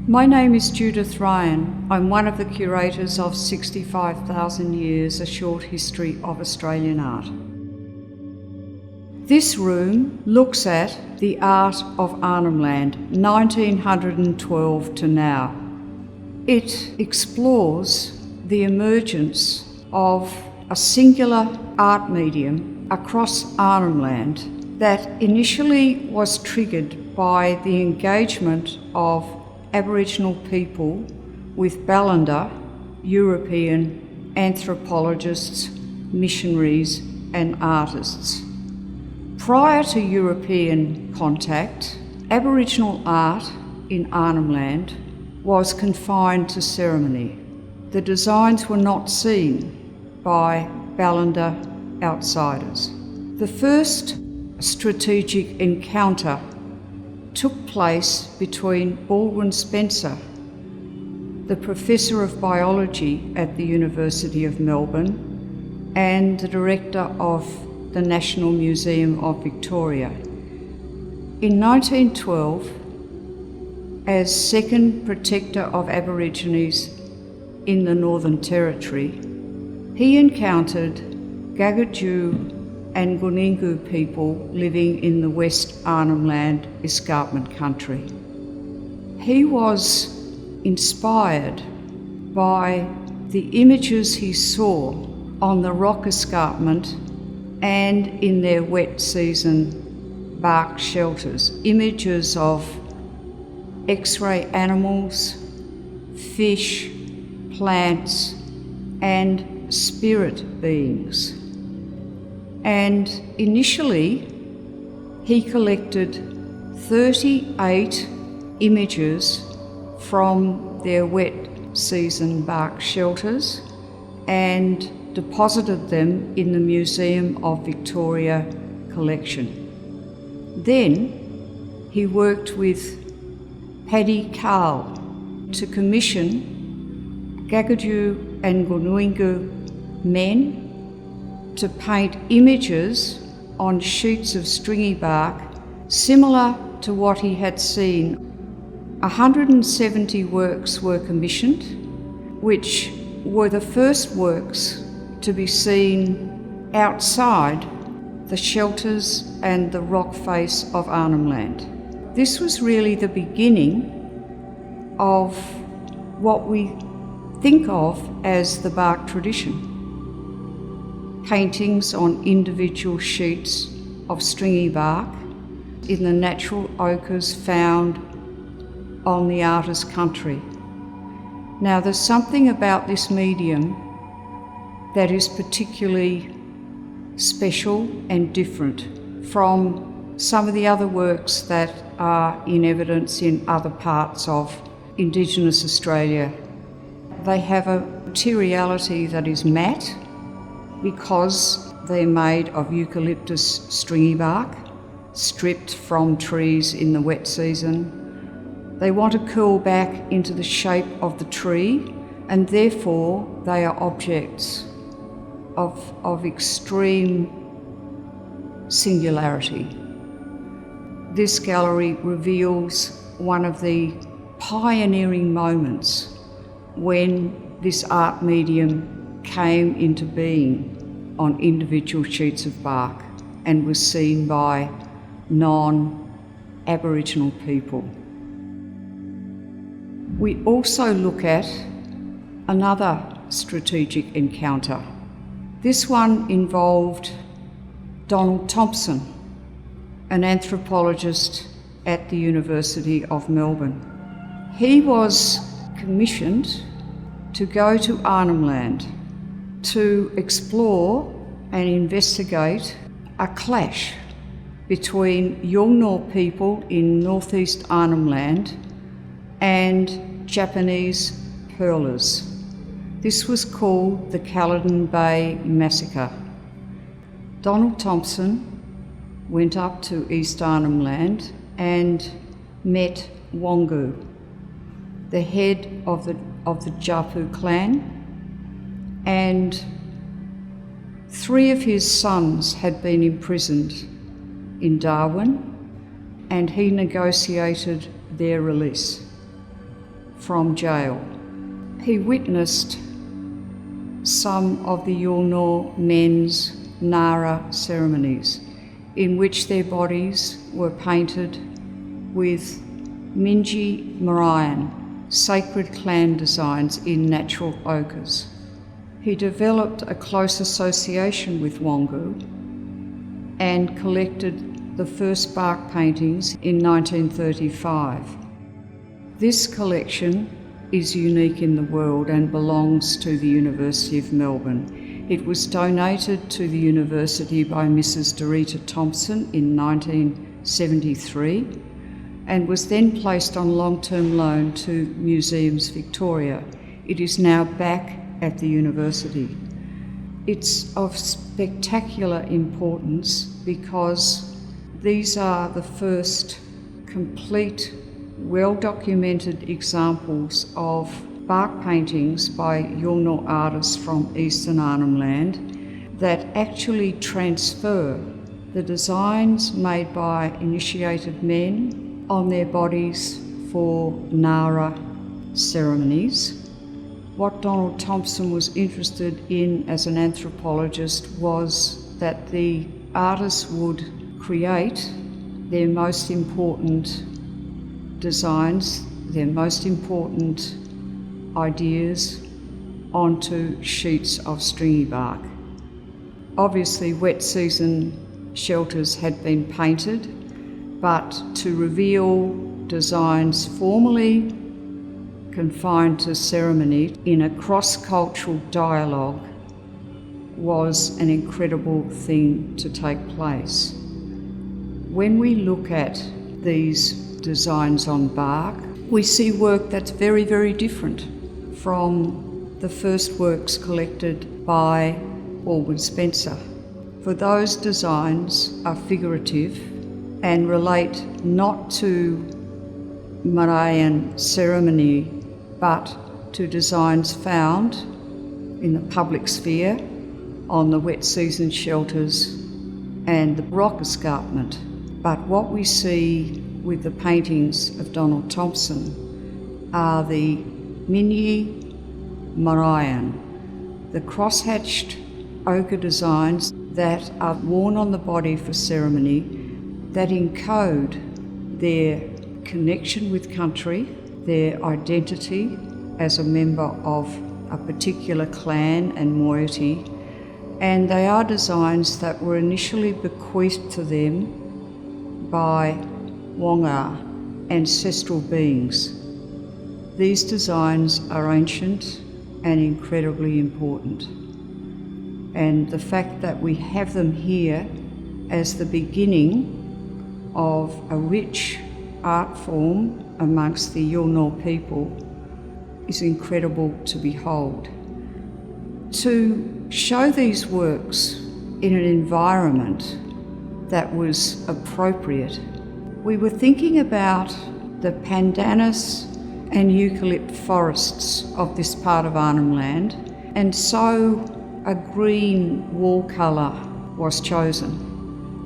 My name is Judith Ryan. I'm one of the curators of 65,000 Years, A Short History of Australian Art. This room looks at the Art of Arnhem Land, 1912 to now. It explores the emergence of a singular art medium across Arnhem Land that initially was triggered by the engagement of Aboriginal people with Ballender, European anthropologists, missionaries and artists. Prior to European contact, Aboriginal art in Arnhem Land was confined to ceremony. The designs were not seen by Ballender outsiders. The first strategic encounter took place between Baldwin Spencer, the Professor of Biology at the University of Melbourne and the Director of the National Museum of Victoria. In 1912, as second Protector of Aborigines in the Northern Territory, he encountered Gagadju and Yolŋu people living in the West Arnhem Land escarpment country. He was inspired by the images he saw on the rock escarpment and in their wet season bark shelters, images of X-ray animals, fish, plants and spirit beings. And initially, he collected 38 images from their wet season bark shelters and deposited them in the Museum of Victoria collection. Then he worked with Paddy Carl to commission Gagadju and Yolŋu men to paint images on sheets of stringy bark similar to what he had seen. 170 works were commissioned, which were the first works to be seen outside the shelters and the rock face of Arnhem Land. This was really the beginning of what we think of as the bark tradition. Paintings on individual sheets of stringy bark in the natural ochres found on the artist's country. Now, there's something about this medium that is particularly special and different from some of the other works that are in evidence in other parts of Indigenous Australia. They have a materiality that is matte, because they're made of eucalyptus stringy bark, stripped from trees in the wet season. They want to curl back into the shape of the tree, and therefore they are objects of extreme singularity. This gallery reveals one of the pioneering moments when this art medium came into being on individual sheets of bark and was seen by non-Aboriginal people. We also look at another strategic encounter. This one involved Donald Thompson, an anthropologist at the University of Melbourne. He was commissioned to go to Arnhem Land to explore and investigate a clash between Yolŋu people in northeast Arnhem Land and Japanese pearlers. This was called the Caledon Bay Massacre. Donald Thompson went up to East Arnhem Land and met Yolŋu, the head of the Japu clan, and 3 of his sons had been imprisoned in Darwin, and he negotiated their release. from jail. He witnessed some of the Yolŋu men's Nara ceremonies, in which their bodies were painted with Minji Marian, sacred clan designs in natural ochres. He developed a close association with Yolŋu and collected the first bark paintings in 1935. This collection is unique in the world and belongs to the University of Melbourne. It was donated to the university by Mrs. Dorita Thompson in 1973 and was then placed on long-term loan to Museums Victoria. It is now back at the university. It's of spectacular importance because these are the first complete, well-documented examples of bark paintings by Yolŋu artists from Eastern Arnhem Land that actually transfer the designs made by initiated men on their bodies for Nara ceremonies. What Donald Thompson was interested in as an anthropologist was that the artists would create their most important designs, their most important ideas onto sheets of stringy bark. Obviously, wet season shelters had been painted, but to reveal designs formally confined to ceremony in a cross-cultural dialogue was an incredible thing to take place. When we look at these designs on bark, we see work that's very, very different from the first works collected by Baldwin Spencer. For those designs are figurative and relate not to Marian ceremony but to designs found in the public sphere, on the wet season shelters and the rock escarpment. But what we see with the paintings of Donald Thompson are the Minji Marian, the cross-hatched ochre designs that are worn on the body for ceremony that encode their connection with country, their identity as a member of a particular clan and moiety, and they are designs that were initially bequeathed to them by Yolŋu, ancestral beings. These designs are ancient and incredibly important, and the fact that we have them here as the beginning of a rich art form amongst the Yolŋu people is incredible to behold. To show these works in an environment that was appropriate, we were thinking about the pandanus and eucalypt forests of this part of Arnhem Land, and so a green wall colour was chosen.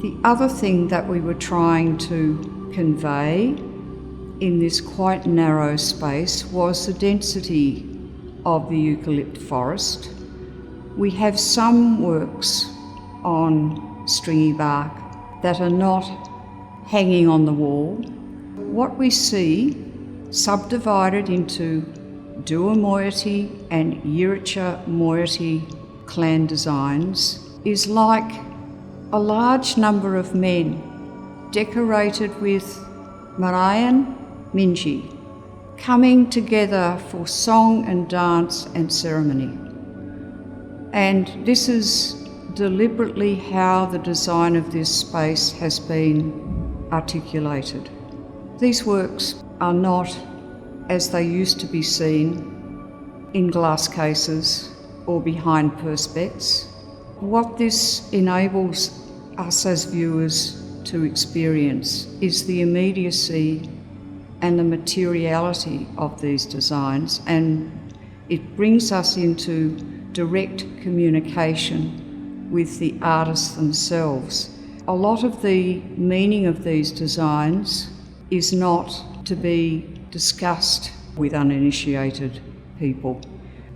The other thing that we were trying to convey in this quite narrow space was the density of the eucalypt forest. We have some works on stringy bark that are not hanging on the wall. What we see subdivided into Dua moiety and Yirritja moiety clan designs is like a large number of men decorated with Marian Minji, coming together for song and dance and ceremony. And this is deliberately how the design of this space has been articulated. These works are not as they used to be seen in glass cases or behind perspex. What this enables us as viewers to experience is the immediacy and the materiality of these designs, and it brings us into direct communication with the artists themselves. A lot of the meaning of these designs is not to be discussed with uninitiated people.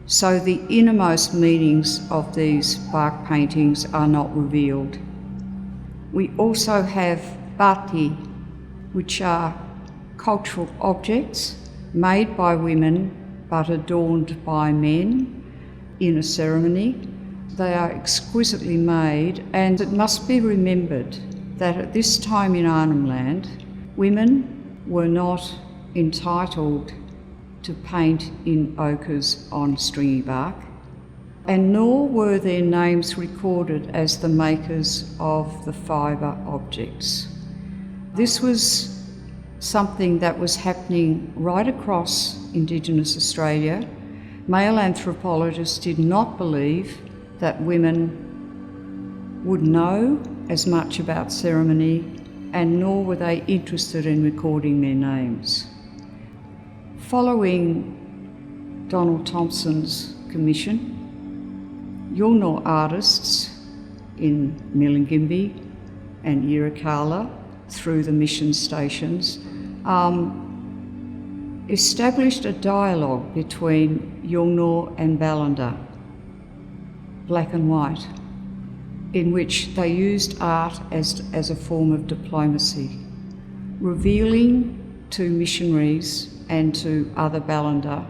So the innermost meanings of these bark paintings are not revealed. We also have bati, which are cultural objects made by women but adorned by men in a ceremony. They are exquisitely made, and it must be remembered that at this time in Arnhem Land, women were not entitled to paint in ochres on stringy bark, and nor were their names recorded as the makers of the fibre objects. This was something that was happening right across Indigenous Australia. Male anthropologists did not believe that women would know as much about ceremony, and nor were they interested in recording their names. Following Donald Thompson's commission, Yolŋu artists in Milingimbi and Yirrkala through the mission stations established a dialogue between Yolŋu and Ballanda, black and white, in which they used art as a form of diplomacy, revealing to missionaries and to other Ballanda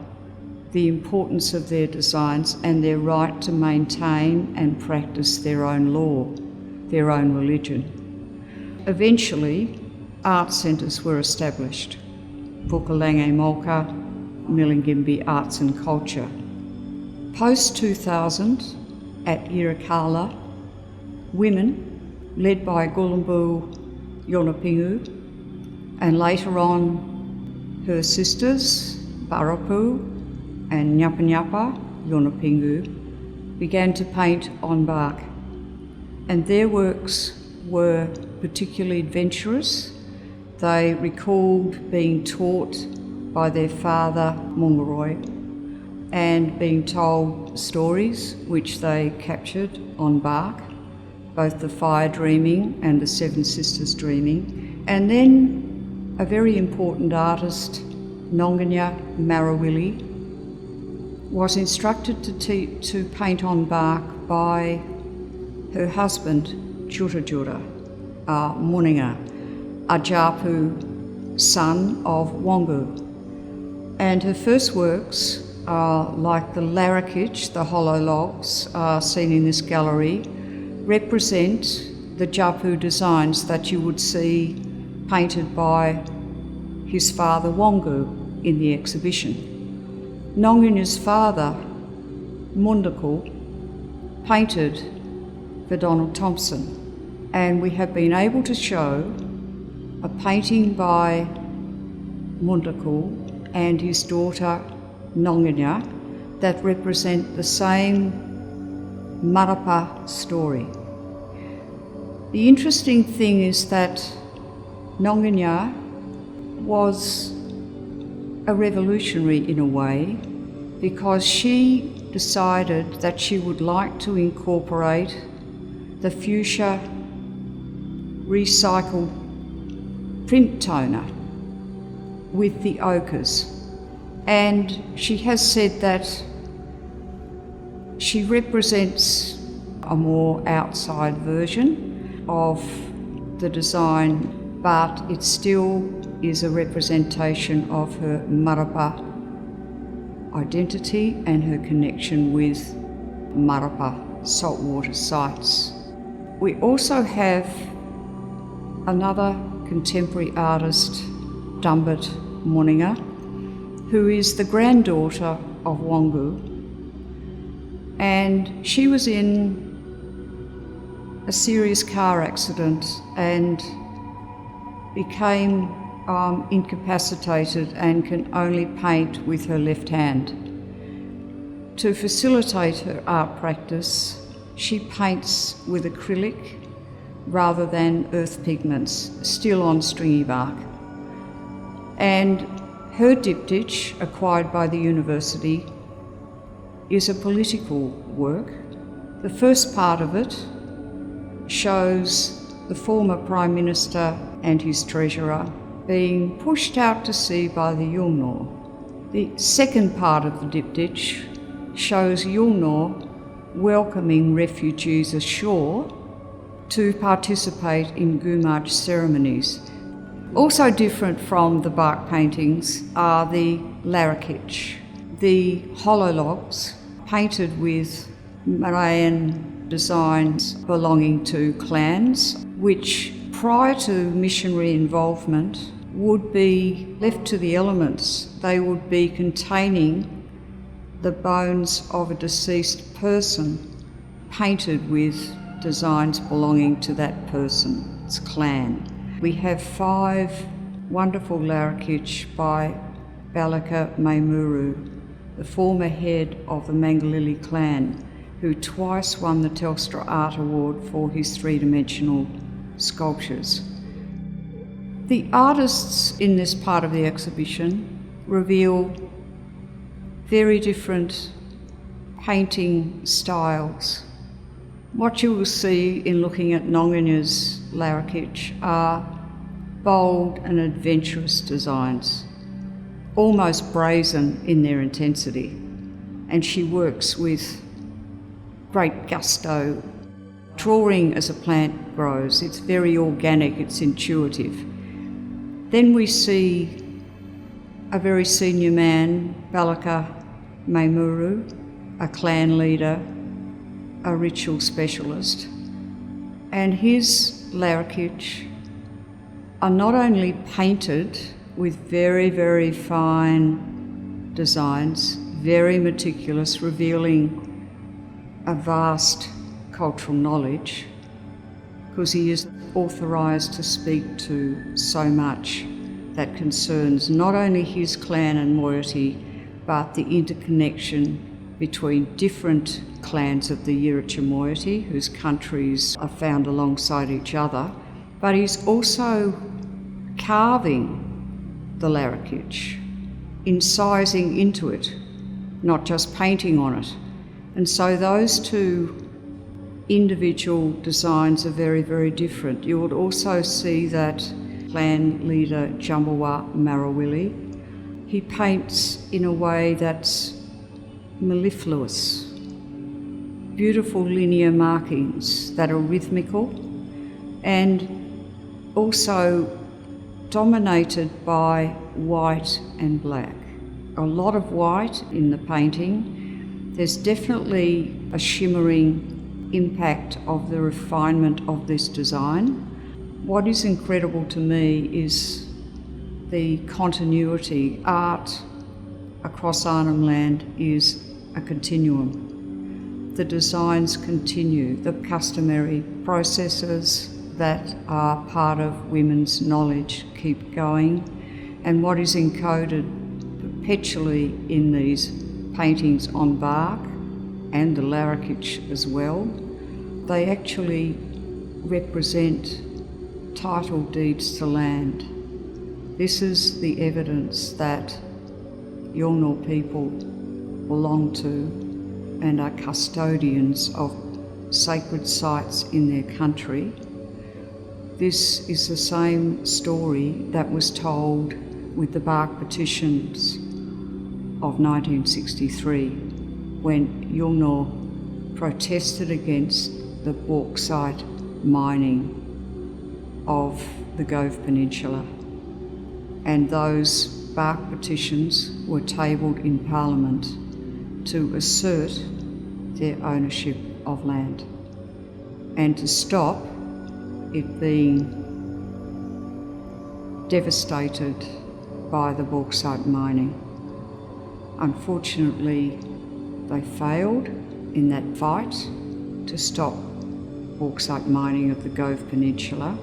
the importance of their designs and their right to maintain and practice their own law, their own religion. Eventually, art centres were established: Pukalange Molka, Milingimbi Arts and Culture. Post-2000, at Yirrkala, women, led by Gulumbu Yonapingu, and later on her sisters, Barapu and Nyapa Yonapingu, began to paint on bark. And their works were particularly adventurous. They recalled being taught by their father, Mungaroi, and being told stories which they captured on bark, both the fire dreaming and the Seven Sisters dreaming. And then a very important artist, Nonganya Marawili, was instructed to paint on bark by her husband, Jura Muninga, a Japu son of Yolŋu. And her first works, like the larrakitch, the hollow logs seen in this gallery, represent the Japu designs that you would see painted by his father Yolŋu in the exhibition. Nonganya's father, Mundakul, painted for Donald Thompson, and we have been able to show a painting by Mundakul and his daughter Nonganya that represent the same Marapa story. The interesting thing is that Nonganya was a revolutionary in a way, because she decided that she would like to incorporate the fuchsia recycled print toner with the ochres. And she has said that she represents a more outside version of the design, but it still is a representation of her Marapa identity and her connection with Marapa saltwater sites. We also have another contemporary artist, Dumbit Muninga, who is the granddaughter of Yolŋu, and she was in a serious car accident and became incapacitated and can only paint with her left hand. To facilitate her art practice, she paints with acrylic rather than earth pigments, still on stringy bark. And her diptych, acquired by the university, is a political work. The first part of it shows the former Prime Minister and his treasurer being pushed out to sea by the Yolŋu. The second part of the diptych shows Yolŋu welcoming refugees ashore to participate in Gumaj ceremonies. Also different from the bark paintings are the larrakich, the hollow logs painted with Malayan designs belonging to clans, which prior to missionary involvement would be left to the elements. They would be containing the bones of a deceased person painted with designs belonging to that person's clan. We have 5 wonderful larrakich by Balaka Maimuru, the former head of the Mangalili clan, who twice won the Telstra Art Award for his 3-dimensional sculptures. The artists in this part of the exhibition reveal very different painting styles. What you will see in looking at Nonganya's larrakich are bold and adventurous designs, almost brazen in their intensity, and she works with great gusto. Drawing as a plant grows, it's very organic, it's intuitive. Then we see a very senior man, Balaka Maimuru, a clan leader, a ritual specialist, and his larrakich are not only painted with very, very fine designs, very meticulous, revealing a vast cultural knowledge, because he is authorised to speak to so much that concerns not only his clan and moiety, but the interconnection between different clans of the Yirritja moiety, whose countries are found alongside each other, but he's also carving the larrakich, incising into it, not just painting on it. And so those two individual designs are very, very different. You would also see that clan leader Jambawa Marawili, he paints in a way that's mellifluous, beautiful linear markings that are rhythmical and also dominated by white and black. A lot of white in the painting. There's definitely a shimmering impact of the refinement of this design. What is incredible to me is the continuity. Art across Arnhem Land is a continuum. The designs continue, the customary processes that are part of women's knowledge keep going, and what is encoded perpetually in these paintings on bark and the larrakich as well, they actually represent title deeds to land. This is the evidence that Yolŋu people belong to and are custodians of sacred sites in their country. This is the same story that was told with the bark petitions of 1963, when Yolŋu protested against the bauxite mining of the Gove Peninsula. And those bark petitions were tabled in Parliament to assert their ownership of land and to stop it being devastated by the bauxite mining. Unfortunately, they failed in that fight to stop bauxite mining of the Gove Peninsula,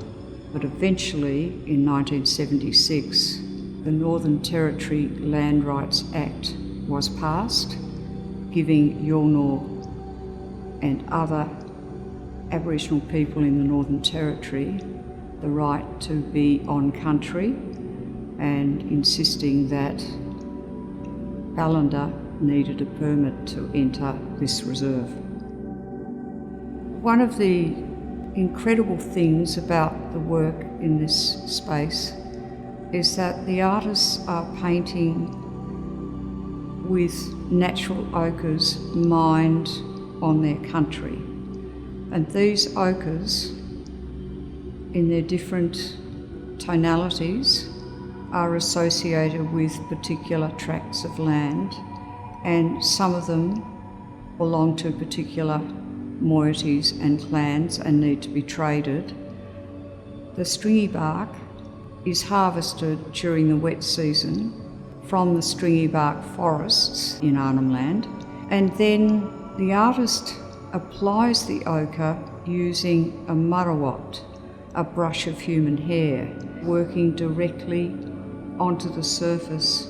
but eventually in 1976, the Northern Territory Land Rights Act was passed, giving Yolŋu and other Aboriginal people in the Northern Territory the right to be on country, and insisting that Ballanda needed a permit to enter this reserve. One of the incredible things about the work in this space is that the artists are painting with natural ochres mined on their country. And these ochres, in their different tonalities, are associated with particular tracts of land, and some of them belong to particular moieties and clans and need to be traded. The stringybark is harvested during the wet season from the stringybark forests in Arnhem Land, and then the artist applies the ochre using a marawat, a brush of human hair, working directly onto the surface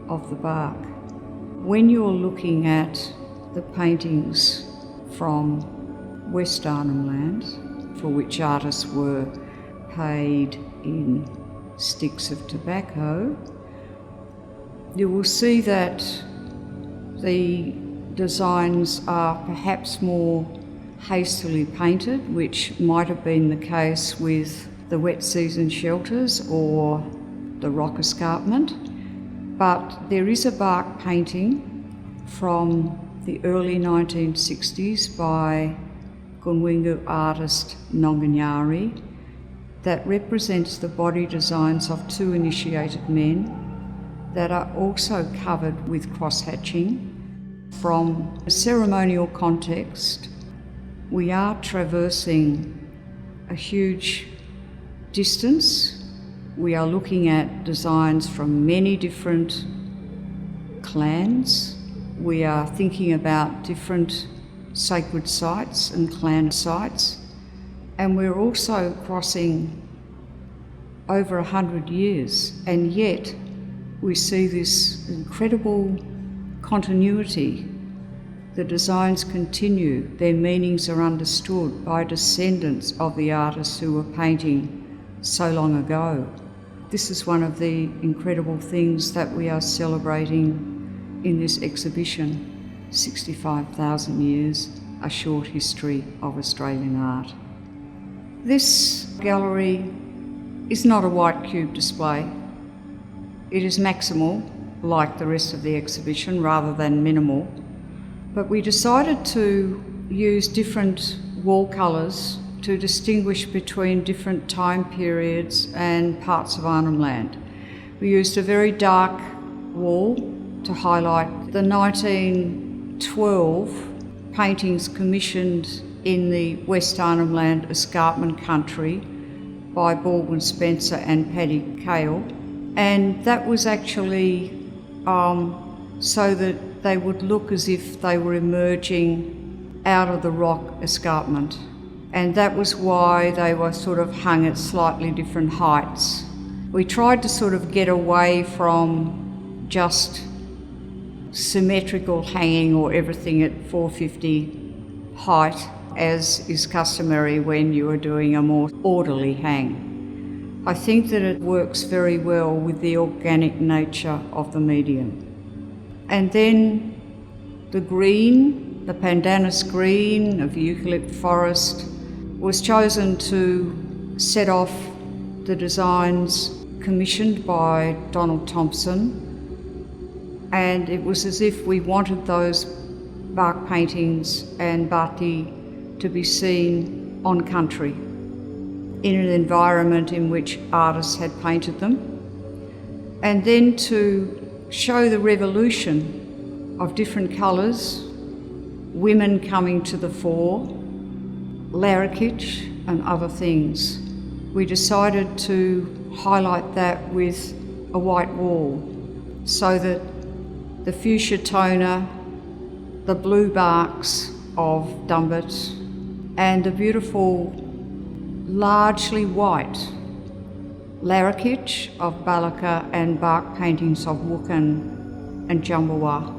of the bark. When you're looking at the paintings from West Arnhem Land, for which artists were paid in sticks of tobacco, you will see that the designs are perhaps more hastily painted, which might have been the case with the wet season shelters or the rock escarpment. But there is a bark painting from the early 1960s by Yolŋu artist Nonganyari that represents the body designs of two initiated men that are also covered with cross-hatching. From a ceremonial context, we are traversing a huge distance. We are looking at designs from many different clans. We are thinking about different sacred sites and clan sites. And we're also crossing over 100 years, and yet we see this incredible continuity. The designs continue, their meanings are understood by descendants of the artists who were painting so long ago. This is one of the incredible things that we are celebrating in this exhibition, 65,000 years, a short history of Australian art. This gallery is not a white cube display. It is maximal, like the rest of the exhibition, rather than minimal. But we decided to use different wall colours to distinguish between different time periods and parts of Arnhem Land. We used a very dark wall to highlight the 1912 paintings commissioned in the West Arnhem Land escarpment country by Baldwin Spencer and Paddy Cale, and that was actually so that they would look as if they were emerging out of the rock escarpment. And that was why they were sort of hung at slightly different heights. We tried to sort of get away from just symmetrical hanging or everything at 450 height, as is customary when you are doing a more orderly hang. I think that it works very well with the organic nature of the medium. And then the green, the pandanus green of the eucalypt forest, was chosen to set off the designs commissioned by Donald Thompson, and it was as if we wanted those bark paintings and bati to be seen on country, in an environment in which artists had painted them, and then to show the revolution of different colours, women coming to the fore, larrakitch and other things. We decided to highlight that with a white wall so that the fuchsia toner, the blue barks of Dumbit, and the beautiful, largely white larrakitch of Balaka and bark paintings of Wukan and Jumbawa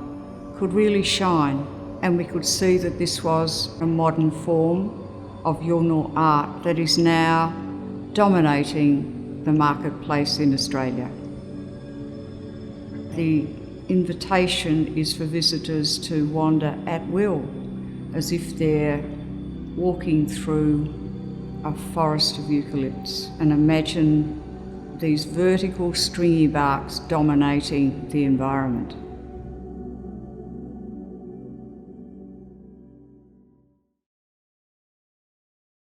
could really shine, and we could see that this was a modern form of Yolŋu art that is now dominating the marketplace in Australia. The invitation is for visitors to wander at will, as if they're walking through a forest of eucalypts, and imagine these vertical stringy barks dominating the environment.